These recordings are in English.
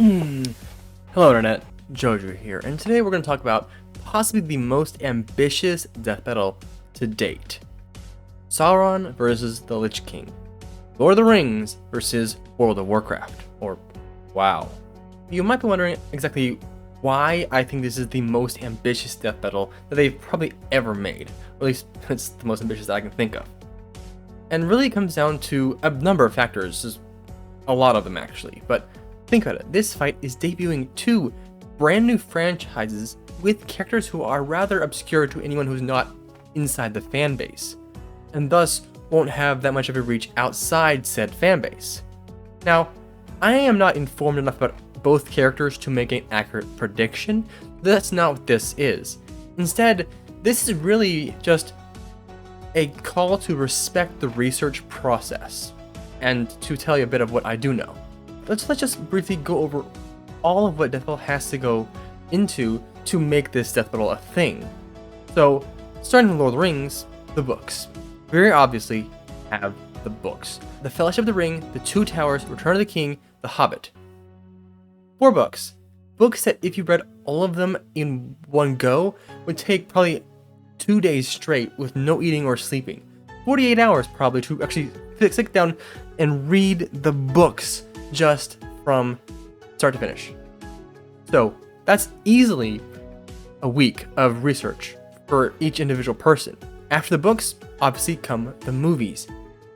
Hello Internet, Jojo here, and today we're going to talk about possibly the most ambitious death battle to date. Sauron versus the Lich King. Lord of the Rings versus World of Warcraft, or WoW. You might be wondering exactly why I think this is the most ambitious death battle that they've probably ever made, or at least it's the most ambitious that I can think of. And really it comes down to a number of factors, just a lot of them actually, but think about it, this fight is debuting two brand new franchises with characters who are rather obscure to anyone who's not inside the fan base, and thus won't have that much of a reach outside said fan base. Now, I am not informed enough about both characters to make an accurate prediction. That's not what this is. Instead, this is really just a call to respect the research process, and to tell you a bit of what I do know. Let's just briefly go over all of what Death Battle has to go into to make this Death Battle a thing. So, starting with Lord of the Rings, the books. Very obviously have the books. The Fellowship of the Ring, The Two Towers, Return of the King, The Hobbit. 4 books. Books that if you read all of them in one go, would take probably 2 days straight with no eating or sleeping. 48 hours probably to actually sit down and read the books just from start to finish. So that's easily a week of research for each individual person. After the books, obviously come the movies.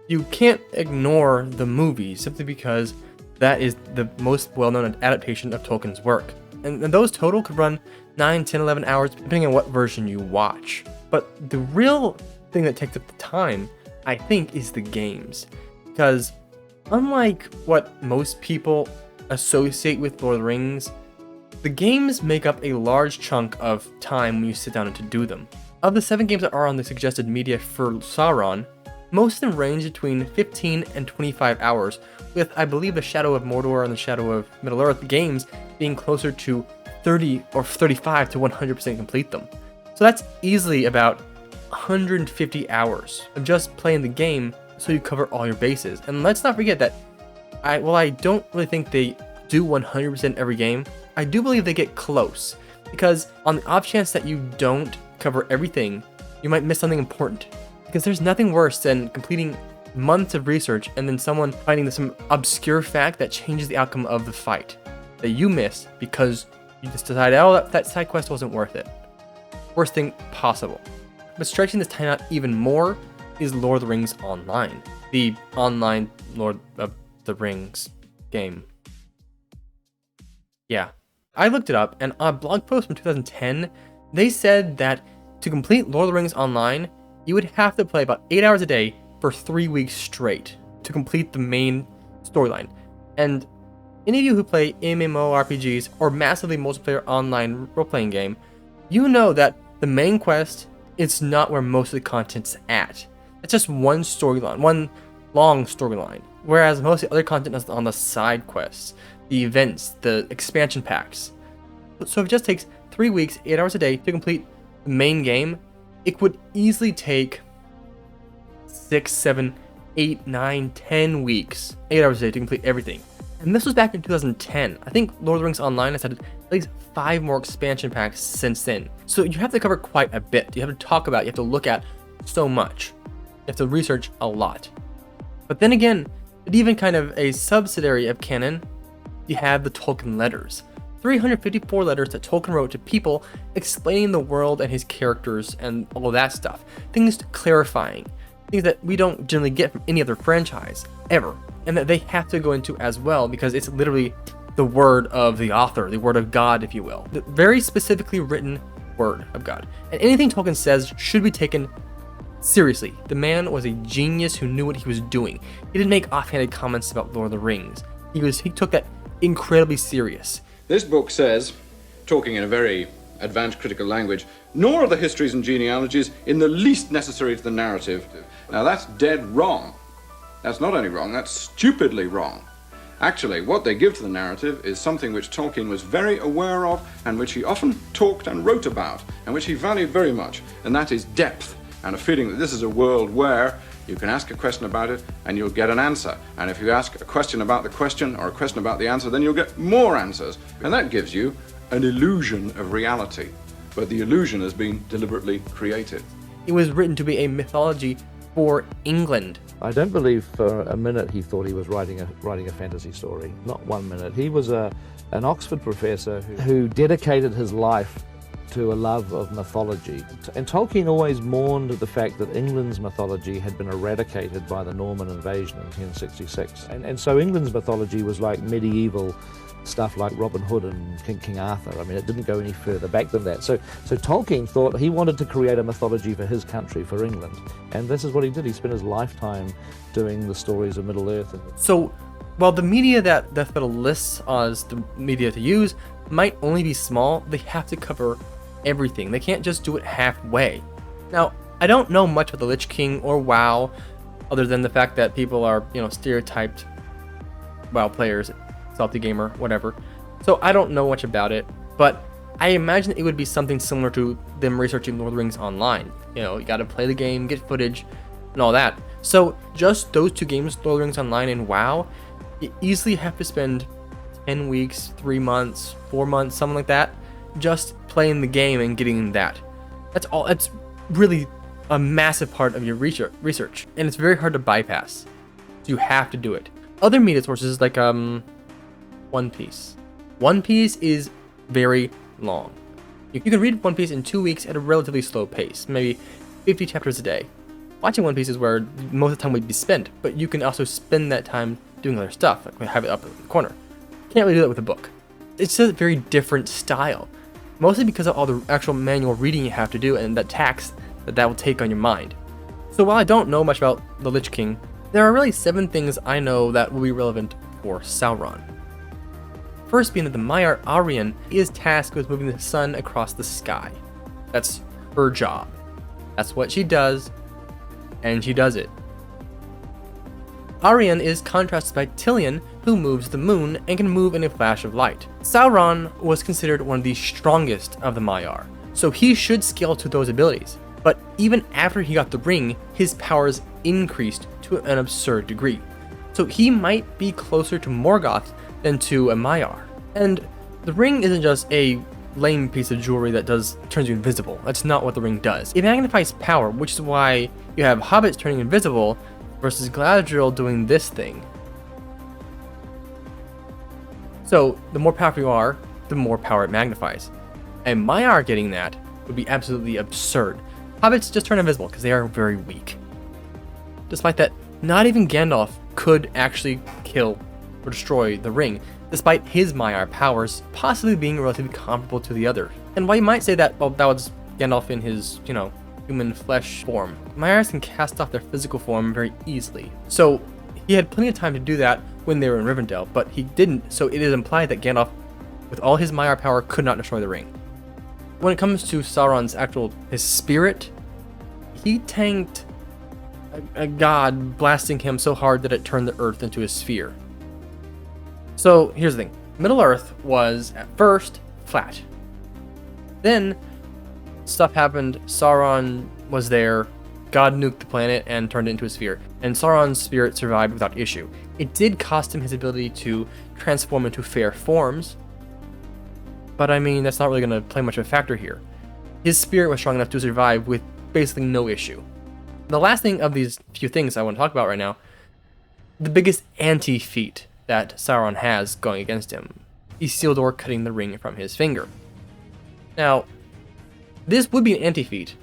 You can't ignore the movies simply because that is the most well-known adaptation of Tolkien's work. And those total could run 9, 10, 11 hours depending on what version you watch. But the real thing that takes up the time, I think, is the games. Because unlike what most people associate with Lord of the Rings, the games make up a large chunk of time when you sit down and to do them. Of the 7 games that are on the suggested media for Sauron, most of them range between 15 and 25 hours, with I believe the Shadow of Mordor and the Shadow of Middle-earth games being closer to 30 or 35 to 100% complete them. So that's easily about 150 hours of just playing the game so you cover all your bases. And let's not forget that I don't really think they do 100% every game, I do believe they get close, because on the off chance that you don't cover everything, you might miss something important. Because there's nothing worse than completing months of research and then someone finding some obscure fact that changes the outcome of the fight that you missed because you just decided, oh, that side quest wasn't worth it. Worst thing possible. But stretching this time out even more is Lord of the Rings Online, the online Lord of the Rings game. Yeah, I looked it up, and on a blog post from 2010, they said that to complete Lord of the Rings Online, you would have to play about 8 hours a day for 3 weeks straight to complete the main storyline. And any of you who play MMORPGs or massively multiplayer online role-playing game, you know that the main quest is not where most of the content's at. It's just one storyline, one long storyline, whereas most of the other content is on the side quests, the events, the expansion packs. So if it just takes 3 weeks, 8 hours a day to complete the main game, it would easily take 6, 7, 8, 9, 10 weeks, 8 hours a day to complete everything. And this was back in 2010. I think Lord of the Rings Online has had at least 5 more expansion packs since then. So you have to cover quite a bit. You have to talk about, you have to look at so much. You have to research a lot. But then again, it's even kind of a subsidiary of canon. You have the Tolkien letters. 354 letters that Tolkien wrote to people explaining the world and his characters and all of that stuff. Things clarifying. Things that we don't generally get from any other franchise, ever. And that they have to go into as well because it's literally the word of the author, the word of God, if you will. The very specifically written word of God. And anything Tolkien says should be taken seriously. The man was a genius who knew what he was doing. He didn't make offhanded comments about Lord of the Rings. He took that incredibly serious. This book says, talking in a very advanced critical language, nor are the histories and genealogies in the least necessary to the narrative. Now that's dead wrong. That's not only wrong, that's stupidly wrong. Actually, what they give to the narrative is something which Tolkien was very aware of and which he often talked and wrote about and which he valued very much, and that is depth and a feeling that this is a world where You can ask a question about it and you'll get an answer. And if you ask a question about the question or a question about the answer, then you'll get more answers. And that gives you an illusion of reality. But the illusion has been deliberately created. It was written to be a mythology for England. I don't believe for a minute he thought he was writing a fantasy story. Not 1 minute. He was an Oxford professor who dedicated his life to a love of mythology. And Tolkien always mourned the fact that England's mythology had been eradicated by the Norman invasion in 1066. And so England's mythology was like medieval stuff like Robin Hood and King Arthur. I mean, it didn't go any further back than that. So Tolkien thought he wanted to create a mythology for his country, for England. And this is what he did. He spent his lifetime doing the stories of Middle-earth. So, while the media that Deathbattle lists as the media to use might only be small, they have to cover everything. They can't just do it halfway. Now, I don't know much about the Lich King or WoW, other than the fact that people are, stereotyped WoW players, salty gamer, whatever. So I don't know much about it, but I imagine it would be something similar to them researching Lord of the Rings online. You gotta play the game, get footage, and all that. So just those two games, Lord of the Rings Online and WoW, you easily have to spend 10 weeks, 3 months, 4 months, something like that, just playing the game and getting that. That's all. It's really a massive part of your research, and it's very hard to bypass. So you have to do it. Other media sources like One Piece. One Piece is very long. You can read One Piece in 2 weeks at a relatively slow pace, maybe 50 chapters a day. Watching One Piece is where most of the time would be spent, but you can also spend that time doing other stuff, like have it up in the corner. Can't really do that with a book. It's just a very different style, mostly because of all the actual manual reading you have to do and that tax that will take on your mind. So while I don't know much about the Lich King, there are really 7 things I know that will be relevant for Sauron. First being that the Maiar Arian is tasked with moving the sun across the sky. That's her job. That's what she does, and she does it. Arian is contrasted by Tilion, who moves the moon and can move in a flash of light. Sauron was considered one of the strongest of the Maiar, so he should scale to those abilities. But even after he got the ring, his powers increased to an absurd degree. So he might be closer to Morgoth than to a Maiar. And the ring isn't just a lame piece of jewelry that turns you invisible. That's not what the ring does. It magnifies power, which is why you have hobbits turning invisible versus Galadriel doing this thing. So the more powerful you are, the more power it magnifies. And Maiar getting that would be absolutely absurd. Hobbits just turn invisible because they are very weak. Despite that, not even Gandalf could actually kill or destroy the ring, despite his Maiar powers possibly being relatively comparable to the other. And while you might say that, well, that was Gandalf in his, human flesh form, Maiars can cast off their physical form very easily. So he had plenty of time to do that when they were in Rivendell, but he didn't, so it is implied that Gandalf, with all his Maiar power, could not destroy the ring. When it comes to Sauron's his spirit, he tanked a god blasting him so hard that it turned the earth into a sphere. So here's the thing. Middle-earth was, at first, flat. Then, stuff happened, Sauron was there, God nuked the planet and turned it into a sphere, and Sauron's spirit survived without issue. It did cost him his ability to transform into fair forms, but I mean, that's not really going to play much of a factor here. His spirit was strong enough to survive with basically no issue. The last thing of these few things I want to talk about right now, the biggest anti-feat that Sauron has going against him, Isildur cutting the ring from his finger. Now, this would be an anti-feat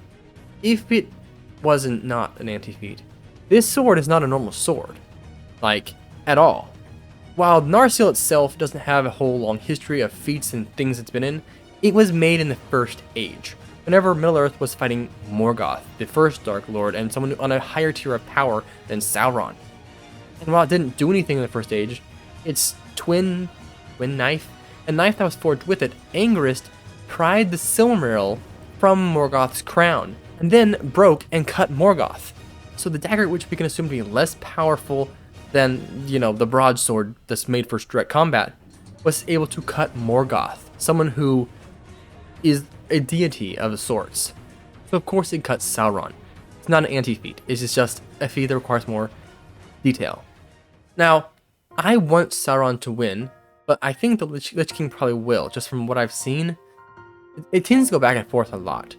if it wasn't not an anti-feat. This sword is not a normal sword, at all. While Narsil itself doesn't have a whole long history of feats and things it's been in, it was made in the First Age, whenever Middle-earth was fighting Morgoth, the first Dark Lord, and someone on a higher tier of power than Sauron. And while it didn't do anything in the First Age, its twin knife, a knife that was forged with it, Angrist, pried the Silmaril from Morgoth's crown, and then broke and cut Morgoth. So the dagger, which we can assume to be less powerful than, the broadsword that's made for direct combat, was able to cut Morgoth, someone who is a deity of sorts. So of course it cut Sauron. It's not an anti-feat. It's just a feat that requires more detail. Now, I want Sauron to win, but I think the Lich King probably will, just from what I've seen. It tends to go back and forth a lot.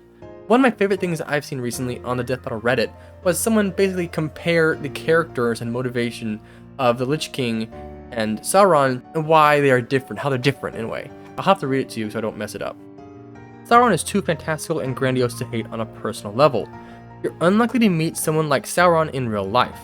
One of my favorite things I've seen recently on the Deathbattle Reddit was someone basically compare the characters and motivation of the Lich King and Sauron and why they are different, how they're different in a way. I'll have to read it to you so I don't mess it up. Sauron is too fantastical and grandiose to hate on a personal level. You're unlikely to meet someone like Sauron in real life.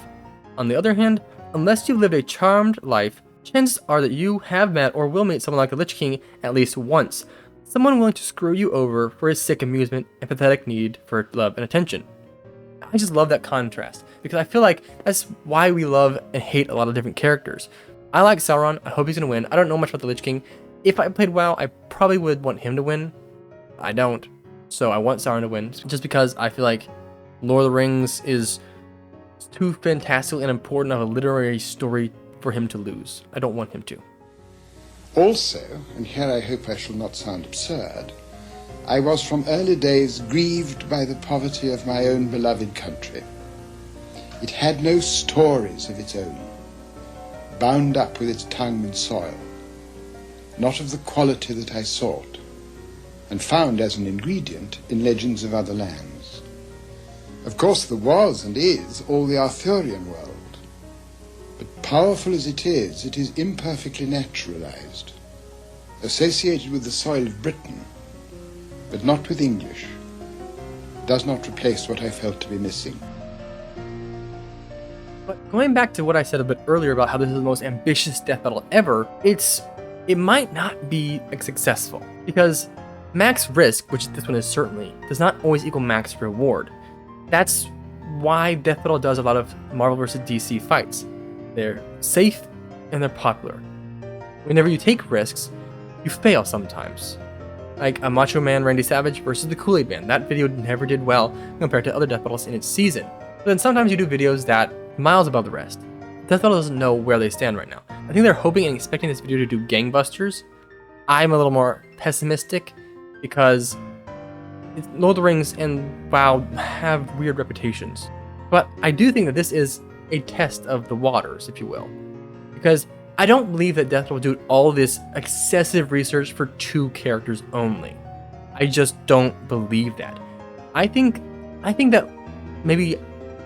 On the other hand, unless you lived a charmed life, chances are that you have met or will meet someone like the Lich King at least once. Someone willing to screw you over for his sick amusement and pathetic need for love and attention. I just love that contrast, because I feel like that's why we love and hate a lot of different characters. I like Sauron, I hope he's going to win. I don't know much about the Lich King. If I played WoW, I probably would want him to win. I don't, so I want Sauron to win, just because I feel like Lord of the Rings is too fantastical and important of a literary story for him to lose. I don't want him to. Also, and here I hope I shall not sound absurd, I was from early days grieved by the poverty of my own beloved country. It had no stories of its own, bound up with its tongue and soil, not of the quality that I sought, and found as an ingredient in legends of other lands. Of course there was and is all the Arthurian world, but powerful as it is imperfectly naturalized, associated with the soil of Britain, but not with English. It does not replace what I felt to be missing. But going back to what I said a bit earlier about how this is the most ambitious death battle ever, it might not be successful, because max risk, which this one is certainly, does not always equal max reward. That's why Death Battle does a lot of Marvel vs. DC fights. They're safe and they're popular. Whenever you take risks, you fail sometimes. Like a Macho Man Randy Savage versus the Kool-Aid Man. That video never did well compared to other Death Battles in its season. But then sometimes you do videos that miles above the rest. Death Battle doesn't know where they stand right now. I think they're hoping and expecting this video to do gangbusters. I'm a little more pessimistic because Lord of the Rings and WoW have weird reputations. But I do think that this is a test of the waters, if you will. Because I don't believe that Death Battle will do all this excessive research for 2 characters only. I just don't believe that. I think that maybe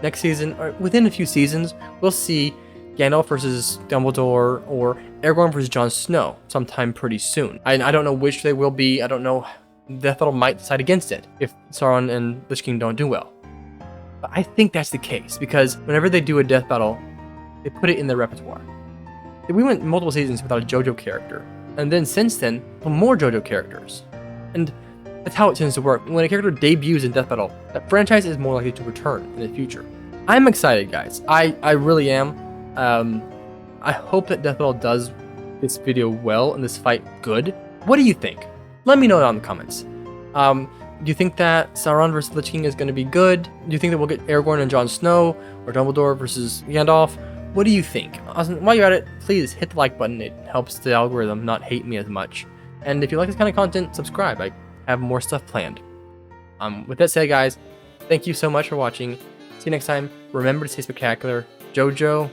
next season, or within a few seasons, we'll see Gandalf versus Dumbledore or Aragorn versus Jon Snow sometime pretty soon. I don't know which they will be. I don't know. Death Battle might decide against it if Sauron and Lich King don't do well. But I think that's the case, because whenever they do a Death Battle, they put it in their repertoire. We went multiple seasons without a JoJo character, and then since then, more JoJo characters. And that's how it tends to work. When a character debuts in Death Battle, that franchise is more likely to return in the future. I'm excited, guys. I really am. I hope that Death Battle does this video well and this fight good. What do you think? Let me know down in the comments. Do you think that Sauron versus Lich King is going to be good? Do you think that we'll get Aragorn and Jon Snow, or Dumbledore versus Gandalf? What do you think? While you're at it, please hit the like button. It helps the algorithm not hate me as much. And if you like this kind of content, subscribe. I have more stuff planned. With that said, guys, thank you so much for watching. See you next time. Remember to stay spectacular. Jojo